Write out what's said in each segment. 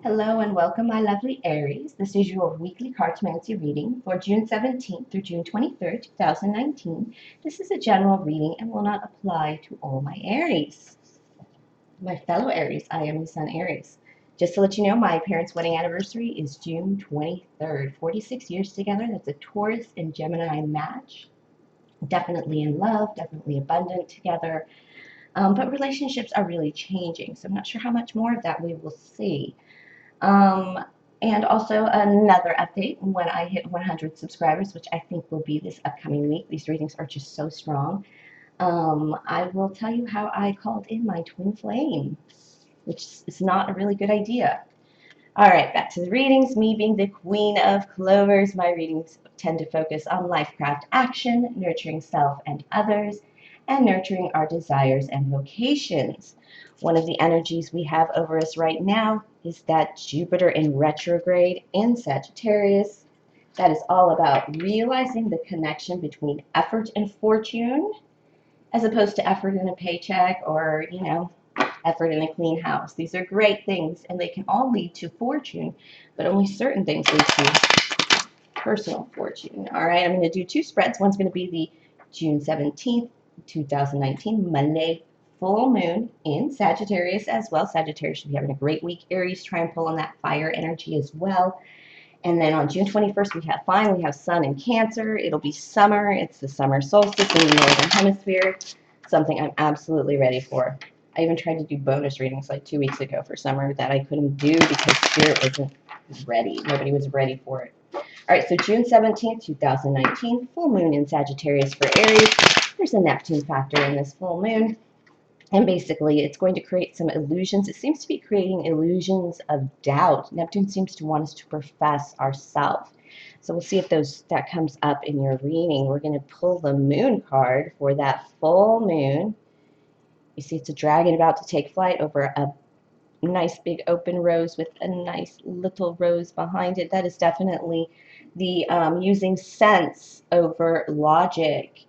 Hello and welcome, my lovely Aries. This is your weekly Cartomancy reading for June 17th through June 23rd, 2019. This is a general reading and will not apply to all my Aries. My fellow Aries, I am the Sun Aries. Just to let you know, my parents' wedding anniversary is June 23rd. 46 years together. That's a Taurus and Gemini match. Definitely in love, definitely abundant together. But relationships are really changing, so I'm not sure how much more of that we will see. And also another update when I hit 100 subscribers, which I think will be this upcoming week. These readings are just so strong. I will tell you how I called in my twin flame, which is not a really good idea. All right, back to the readings. Me being the queen of Clovers, my readings tend to focus on LifeCraft action, nurturing self and others, and nurturing our desires and vocations. One of the energies we have over us right now is that Jupiter in retrograde in Sagittarius. That is all about realizing the connection between effort and fortune, as opposed to effort in a paycheck or, effort in a clean house. These are great things and they can all lead to fortune, but only certain things lead to personal fortune. All right, I'm going to do two spreads. One's going to be the June 17th, 2019, Monday full moon in Sagittarius as well. Sagittarius should be having a great week. Aries, try and pull on that fire energy as well. And then on June 21st, we have Sun in Cancer. It'll be summer. It's the summer solstice in the Northern Hemisphere, something I'm absolutely ready for. I even tried to do bonus readings like 2 weeks ago for summer that I couldn't do because Spirit wasn't ready. Nobody was ready for it. All right, so June 17th, 2019, full moon in Sagittarius for Aries. There's a Neptune factor in this full moon. And basically, it's going to create some illusions. It seems to be creating illusions of doubt. Neptune seems to want us to profess ourselves. So we'll see if that comes up in your reading. We're going to pull the moon card for that full moon. You see it's a dragon about to take flight over a nice big open rose with a nice little rose behind it. That is definitely the using sense over logic.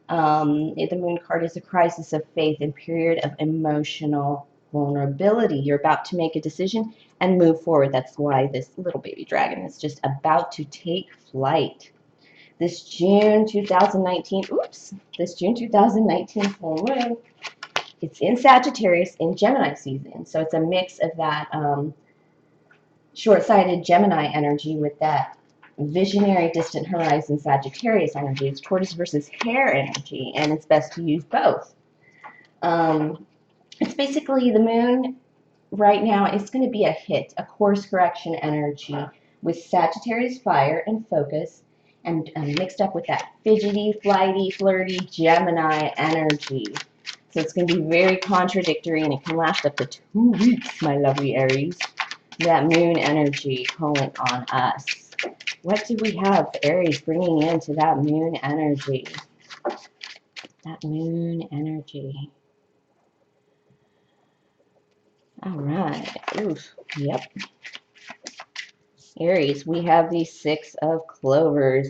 The moon card is a crisis of faith and period of emotional vulnerability. You're about to make a decision and move forward. That's why this little baby dragon is just about to take flight. This June 2019 full moon, it's in Sagittarius in Gemini season. So it's a mix of that short-sighted Gemini energy with that visionary distant horizon Sagittarius energy. It's tortoise versus hare energy, and it's best to use both. It's basically the moon right now is going to be a hit, a course correction energy with Sagittarius fire and focus, and mixed up with that fidgety, flighty, flirty Gemini energy. So it's going to be very contradictory, and it can last up to 2 weeks, my lovely Aries. That moon energy calling on us. What do we have Aries bringing into that moon energy? That moon energy. All right. Oof. Yep. Aries, we have the Six of Clovers.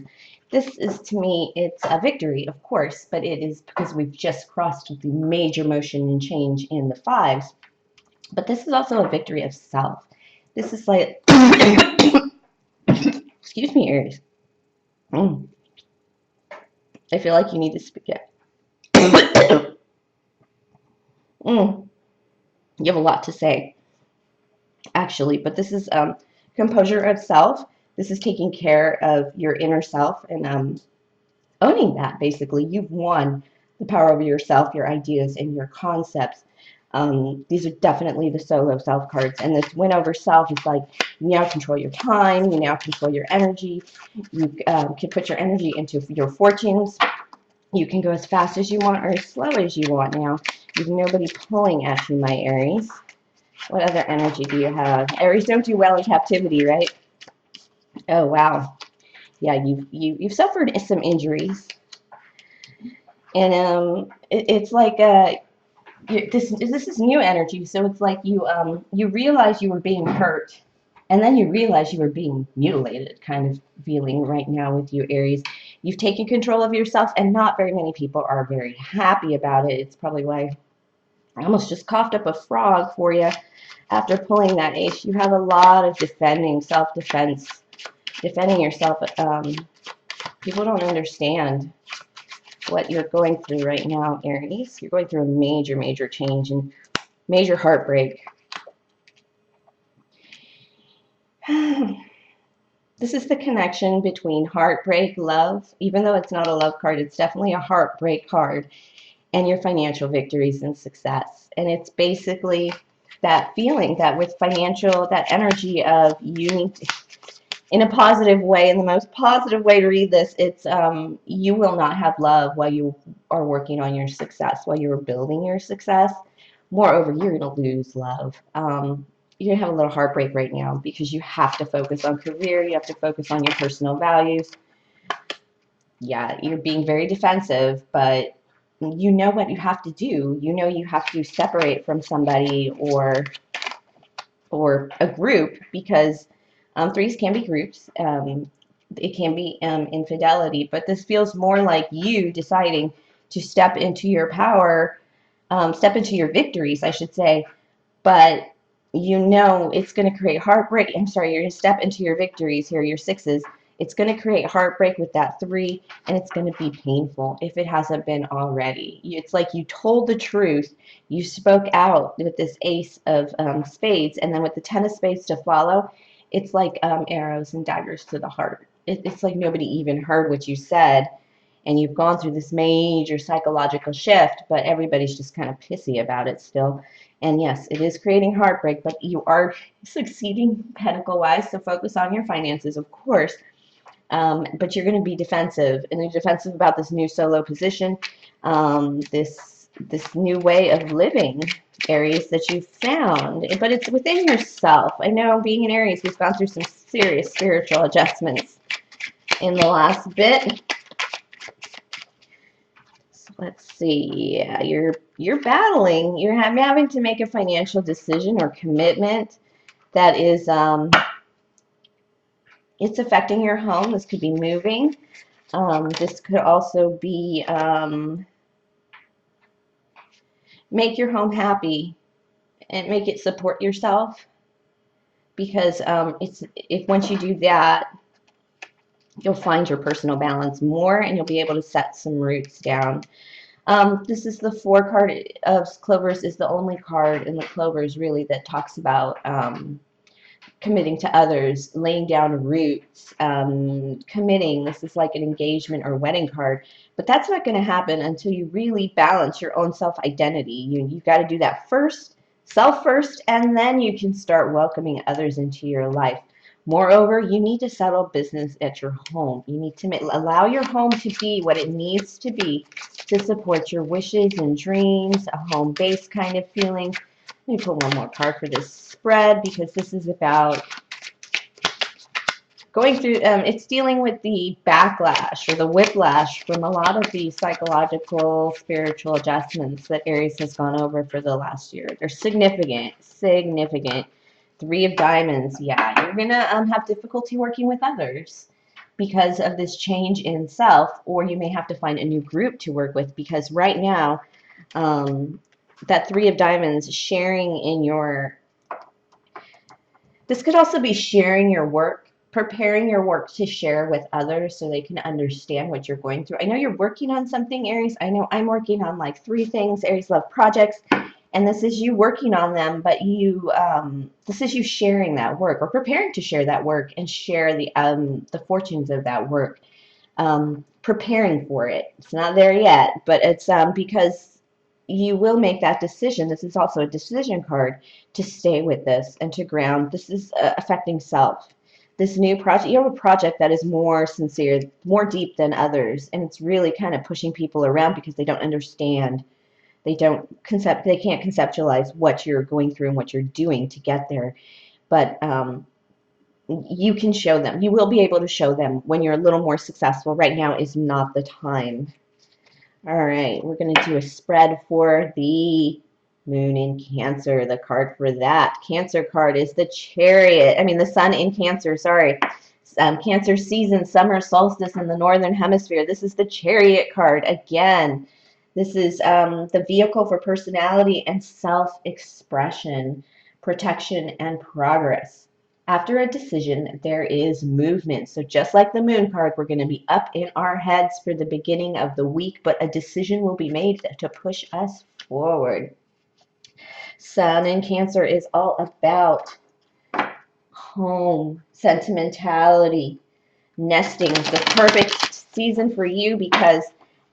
This is, to me, it's a victory, of course, but it is because we've just crossed the major motion and change in the fives. But this is also a victory of self. This is like... Excuse me, Aries. I feel like you need to speak it. You have a lot to say, actually, but this is composure of self. This is taking care of your inner self and owning that, basically. You've won the power over yourself, your ideas, and your concepts. These are definitely the solo self cards, and this win over self is like you now control your time, you now control your energy, you can put your energy into your fortunes. You can go as fast as you want or as slow as you want now. There's nobody pulling at you, my Aries. What other energy do you have? Aries don't do well in captivity, right? Oh, wow. Yeah, you've suffered some injuries. And it's like this is new energy, so it's like you realize you were being hurt, and then you realize you were being mutilated, kind of feeling right now with you, Aries. You've taken control of yourself, and not very many people are very happy about it. It's probably why I almost just coughed up a frog for you. After pulling that ace, you have a lot of defending, self-defense, defending yourself. People don't understand what you're going through right now, Aries. You're going through a major, major change and major heartbreak. This is the connection between heartbreak, love, even though it's not a love card, it's definitely a heartbreak card, and your financial victories and success. And it's basically that feeling that with financial, that energy of you need to, in a positive way, in the most positive way to read this, it's you will not have love while you are working on your success, while you are building your success. Moreover, you're going to lose love. You're going to have a little heartbreak right now because you have to focus on career. You have to focus on your personal values. Yeah, you're being very defensive, but you know what you have to do. You know you have to separate from somebody or a group because threes can be groups. It can be infidelity, but this feels more like you deciding to step into your power, step into your victories, I should say, but you know it's going to create heartbreak. I'm sorry, you're going to step into your victories here, your sixes. It's going to create heartbreak with that three, and it's going to be painful if it hasn't been already. It's like you told the truth. You spoke out with this ace of spades, and then with the 10 of spades to follow, it's like arrows and daggers to the heart. It's like nobody even heard what you said, and you've gone through this major psychological shift, but everybody's just kind of pissy about it still. And yes, it is creating heartbreak, but you are succeeding pentacle-wise, so focus on your finances, of course. But you're going to be defensive, and you're defensive about this new solo position, this new way of living, Aries, that you've found. But it's within yourself. I know being an Aries, we've gone through some serious spiritual adjustments in the last bit. So let's see. Yeah, you're battling. You're having to make a financial decision or commitment that is it's affecting your home. This could be moving. This could also be make your home happy and make it support yourself, because if once you do that, you'll find your personal balance more and you'll be able to set some roots down. This is the 4 card of Clovers, is the only card in the Clovers really that talks about committing to others, laying down roots, committing. This is like an engagement or wedding card, but that's not going to happen until you really balance your own self-identity. You've got to do that first, self first, and then you can start welcoming others into your life. Moreover, you need to settle business at your home. You need to allow your home to be what it needs to be to support your wishes and dreams, a home-based kind of feeling. Let me put one more card for this spread, because this is about going through, it's dealing with the backlash or the whiplash from a lot of the psychological, spiritual adjustments that Aries has gone over for the last year. They're significant, significant. 3 of Diamonds, yeah, you're going to have difficulty working with others because of this change in self, or you may have to find a new group to work with, because right now, that 3 of Diamonds, sharing in your, this could also be sharing your work, preparing your work to share with others so they can understand what you're going through. I know you're working on something, Aries. I know I'm working on like 3 things. Aries love projects, and this is you working on them, but you, this is you sharing that work or preparing to share that work and share the fortunes of that work, preparing for it. It's not there yet, but it's because you will make that decision. This is also a decision card to stay with this and to ground. This is affecting self. This new project, you have a project that is more sincere, more deep than others, and it's really kind of pushing people around because they don't understand. They can't conceptualize what you're going through and what you're doing to get there. But you can show them. You will be able to show them when you're a little more successful. Right now is not the time. All right, we're going to do a spread for the Moon in Cancer. The card for that Cancer card is the Chariot. I mean, the Sun in Cancer, sorry. Cancer season, summer solstice in the Northern Hemisphere. This is the Chariot card again. This is the vehicle for personality and self-expression. protection, and progress. After a decision, there is movement. So just like the moon card, we're going to be up in our heads for the beginning of the week, but a decision will be made to push us forward. Sun in Cancer is all about home, sentimentality, nesting. The perfect season for you because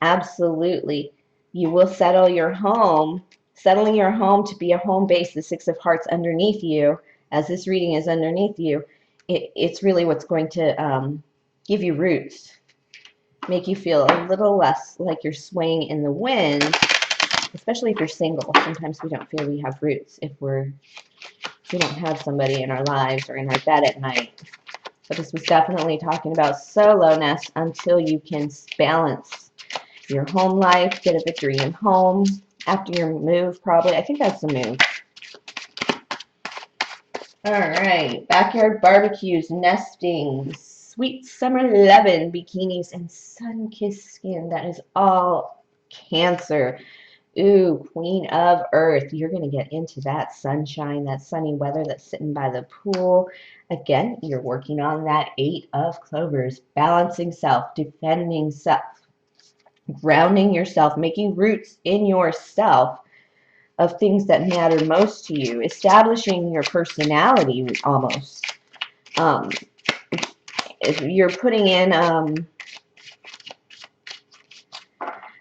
absolutely you will settle your home. Settling your home to be a home base, the Six of Hearts underneath you, as this reading is underneath you, it's really what's going to give you roots, make you feel a little less like you're swaying in the wind, especially if you're single. Sometimes we don't feel we have roots if we don't have somebody in our lives or in our bed at night. But this was definitely talking about solo-ness until you can balance your home life, get a victory in home after your move, probably. I think that's the move. All right, backyard barbecues, nesting, sweet summer lovin', bikinis, and sun-kissed skin. That is all Cancer. Ooh, Queen of Earth. You're going to get into that sunshine, that sunny weather that's sitting by the pool. Again, you're working on that 8 of Clovers, balancing self, defending self, grounding yourself, making roots in yourself of things that matter most to you, establishing your personality almost. If you're putting in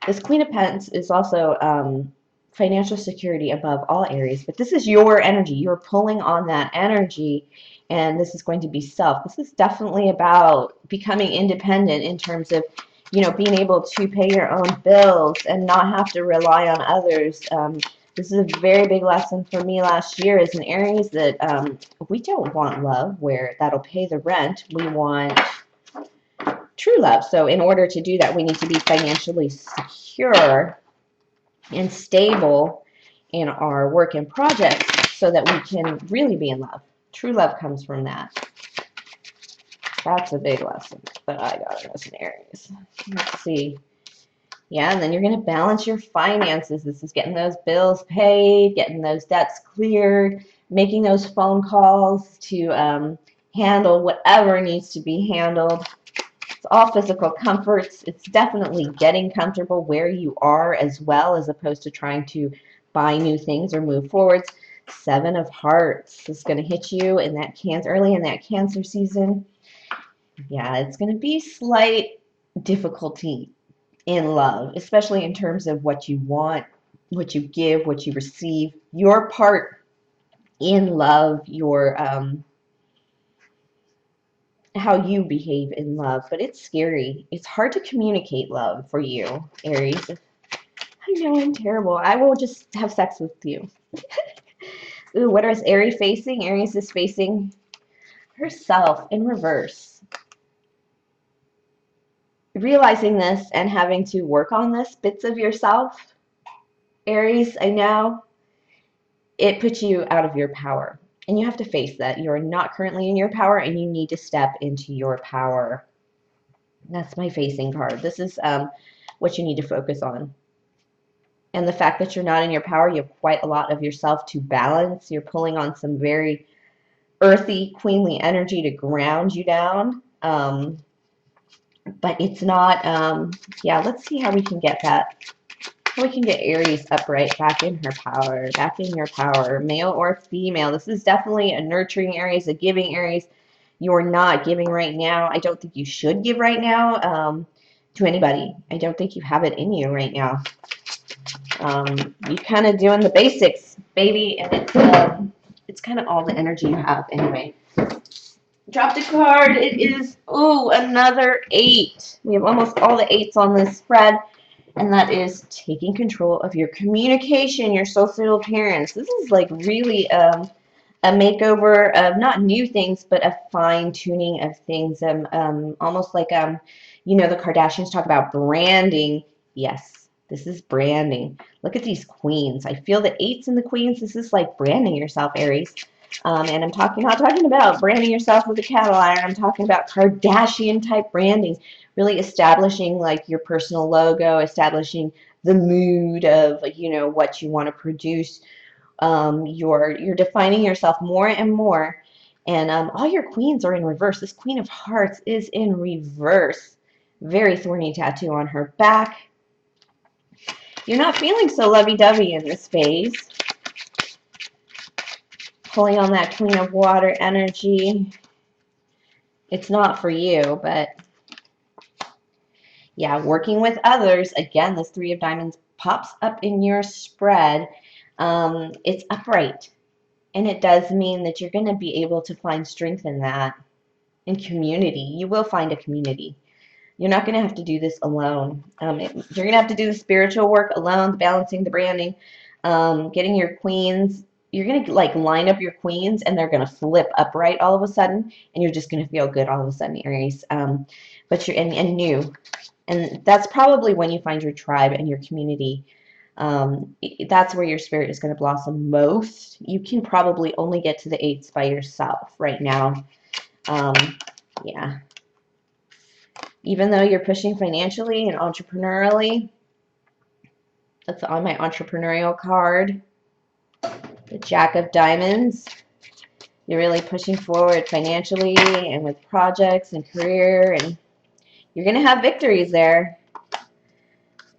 this Queen of Pentacles is also financial security above all Aries, but this is your energy. You're pulling on that energy, and this is going to be self. This is definitely about becoming independent in terms of, you know, being able to pay your own bills and not have to rely on others. This is a very big lesson for me last year as an Aries that we don't want love where that'll pay the rent. We want true love. So in order to do that, we need to be financially secure and stable in our work and projects so that we can really be in love. True love comes from that. That's a big lesson that I got as an Aries. Let's see. Yeah, and then you're going to balance your finances. This is getting those bills paid, getting those debts cleared, making those phone calls to handle whatever needs to be handled. It's all physical comforts. It's definitely getting comfortable where you are as well, as opposed to trying to buy new things or move forwards. 7 of Hearts is going to hit you in that early in that Cancer season. Yeah, it's going to be slight difficulty in love, especially in terms of what you want, what you give, what you receive, your part in love, your how you behave in love. But it's scary. It's hard to communicate love for you, Aries. I know I'm terrible. I will just have sex with you. Ooh, what is Aries facing? Aries is facing herself in reverse. Realizing this and having to work on this, bits of yourself, Aries, I know, it puts you out of your power. And you have to face that. You're not currently in your power, and you need to step into your power. That's my facing card. This is what you need to focus on. And the fact that you're not in your power, you have quite a lot of yourself to balance. You're pulling on some very earthy, queenly energy to ground you down. But it's not, yeah, let's see how we can get that. How we can get Aries upright, back in her power, back in your power, male or female. This is definitely a nurturing Aries, a giving Aries. You're not giving right now. I don't think you should give right now to anybody. I don't think you have it in you right now. You're kind of doing the basics, baby, and it's kind of all the energy you have anyway. Dropped a card. It is, ooh, another 8. We have almost all the 8s on this spread, and that is taking control of your communication, your social appearance. This is like really a makeover of not new things, but a fine-tuning of things. Almost like, you know, the Kardashians talk about branding. Yes, this is branding. Look at these queens. I feel the 8s and the queens. This is like branding yourself, Aries. And I'm not talking about branding yourself with a cattle iron. I'm talking about Kardashian type branding, really establishing like your personal logo, establishing the mood of, you know, what you want to produce, You're defining yourself more and more. And all your queens are in reverse. This Queen of Hearts is in reverse. Very thorny tattoo on her back. You're not feeling so lovey-dovey in this phase. Pulling on that Queen of Water energy. It's not for you, but yeah, working with others. Again, this Three of Diamonds pops up in your spread. It's upright. And it does mean that you're going to be able to find strength in that. In community. You will find a community. You're not going to have to do this alone. You're going to have to do the spiritual work alone, the balancing, the branding, getting your queens. You're going to like line up your queens and they're going to flip upright all of a sudden, and you're just going to feel good all of a sudden, Aries. But you're and new. And that's probably when you find your tribe and your community. That's where your spirit is going to blossom most. You can probably only get to the eights by yourself right now. Yeah. Even though you're pushing financially and entrepreneurially, that's on my entrepreneurial card. The Jack of Diamonds. You're really pushing forward financially and with projects and career, and you're going to have victories there.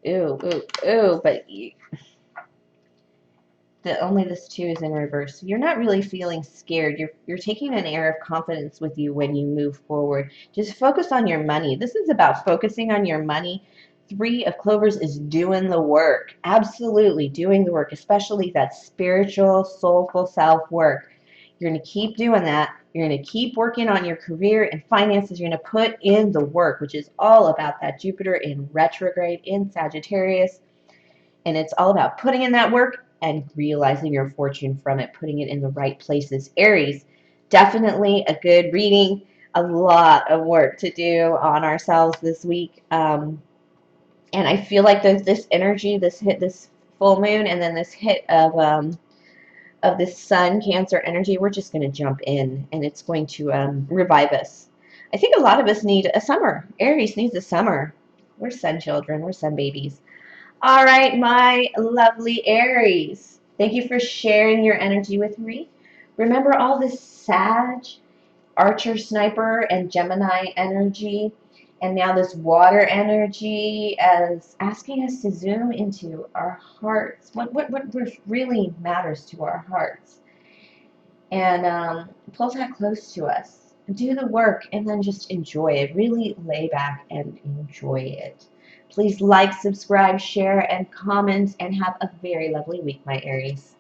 Ooh, ooh, ooh, but only this 2 is in reverse. You're not really feeling scared. You're taking an air of confidence with you when you move forward. Just focus on your money. This is about focusing on your money. 3 of Clovers is doing the work. Absolutely doing the work, especially that spiritual, soulful self work. You're going to keep doing that. You're going to keep working on your career and finances. You're going to put in the work, which is all about that Jupiter in retrograde in Sagittarius. And it's all about putting in that work and realizing your fortune from it, putting it in the right places. Aries, definitely a good reading. A lot of work to do on ourselves this week. And I feel like there's this energy, this full moon, and then this hit of this sun, Cancer energy. We're just going to jump in, and it's going to revive us. I think a lot of us need a summer. Aries needs a summer. We're sun children. We're sun babies. All right, my lovely Aries. Thank you for sharing your energy with me. Remember all this Sag, Archer, Sniper, and Gemini energy, and now this water energy as asking us to zoom into our hearts. What really matters to our hearts, and pull that close to us. Do the work and then just enjoy it. Really lay back and enjoy it. Please like, subscribe, share, and comment, and have a very lovely week, my Aries.